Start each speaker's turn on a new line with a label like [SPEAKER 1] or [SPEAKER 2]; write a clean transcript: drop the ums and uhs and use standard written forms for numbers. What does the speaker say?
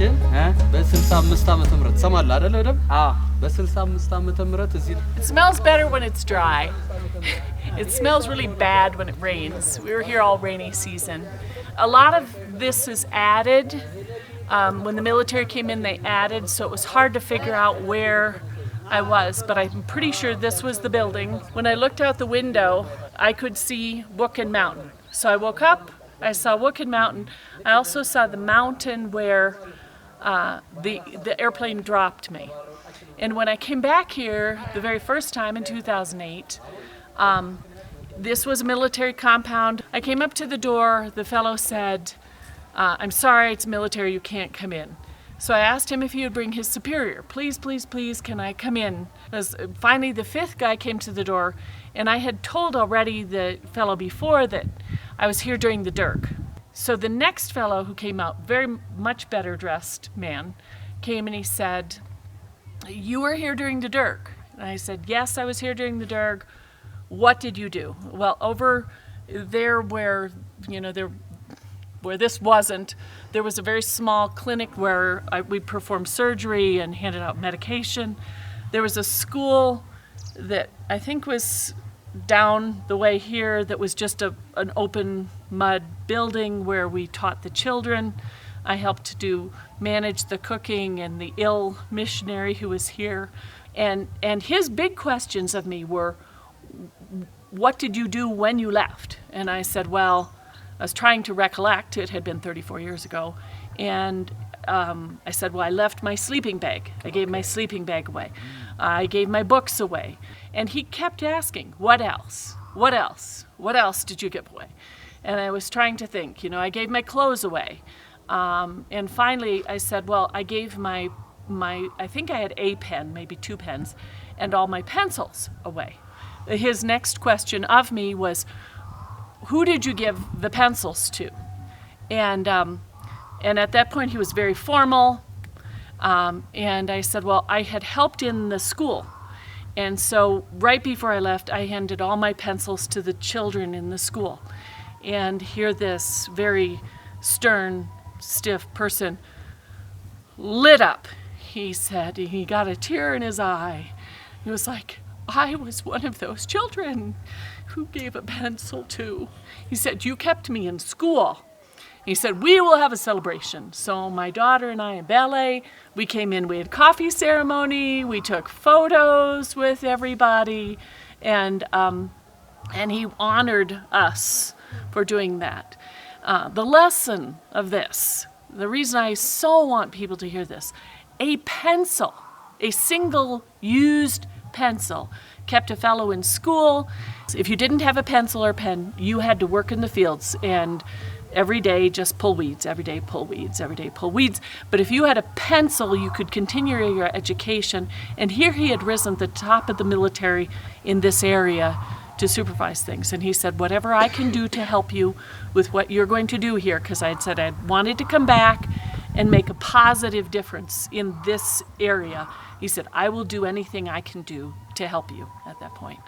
[SPEAKER 1] ግን በ65 ዓመተ ምህረት ሰማላ አይደል ወደም በ65 ዓመተ ምህረት እዚህ
[SPEAKER 2] It smells better when it's dry. It smells really bad when it rains. We were here all rainy season. A lot of this is added. When the military came in, they added, so it was hard to figure out where I was, but I'm pretty sure this was the building. When I looked out the window, I could see Woken Mountain. So I woke up, I saw Woken Mountain. I also saw the mountain where the airplane dropped me. And when I came back here the very first time in 2008, this was a military compound. I came up to the door, the fellow said, I'm sorry, it's military, you can't come in. So I asked him if he would bring his superior. Please, please, please, can I come in? Because finally the fifth guy came to the door, and I had told already the fellow before that I was here during the Dirk. So the next fellow who came out, very much better dressed man, came and he said, you were here during the Dirk? And I said, yes, I was here during the Dirk. What did you do? Well, over there where, where this wasn't, there was a very small clinic where we performed surgery and handed out medication. There was a school that I think was down the way here that was just an open mud building where we taught the children. I helped to manage the cooking and the ill missionary who was here. And his big questions of me were, what did you do when you left? And I said, well, I was trying to recollect, it had been 34 years ago, and I said, well, I left my sleeping bag. I gave my sleeping bag away. I gave my books away. And he kept asking, what else? What else? What else did you give away? And I was trying to think, I gave my clothes away. And finally I said, well, I gave my I think I had a pen, maybe 2 pens, and all my pencils away. His next question of me was, who did you give the pencils to? And at that point he was very formal, and I said, well, I had helped in the school, and so right before I left I handed all my pencils to the children in the school. And here this very stern, stiff person lit up. He said, he got a tear in his eye. He was like, I was one of those children who gave a pencil to. He said, you kept me in school. He said, we will have a celebration. So my daughter and I in ballet, we came in, we had coffee ceremony, we took photos with everybody, and he honored us for doing that. The lesson of this, the reason I so want people to hear this, a pencil, a single used pencil, kept a fellow in school. If you didn't have a pencil or pen, you had to work in the fields and every day just pull weeds, every day pull weeds, every day pull weeds. But if you had a pencil, you could continue your education. And here he had risen to the top of the military in this area to supervise things. And he said, whatever I can do to help you with what you're going to do here, because I had said I wanted to come back and make a positive difference in this area. He said, I will do anything I can do to help you at that point.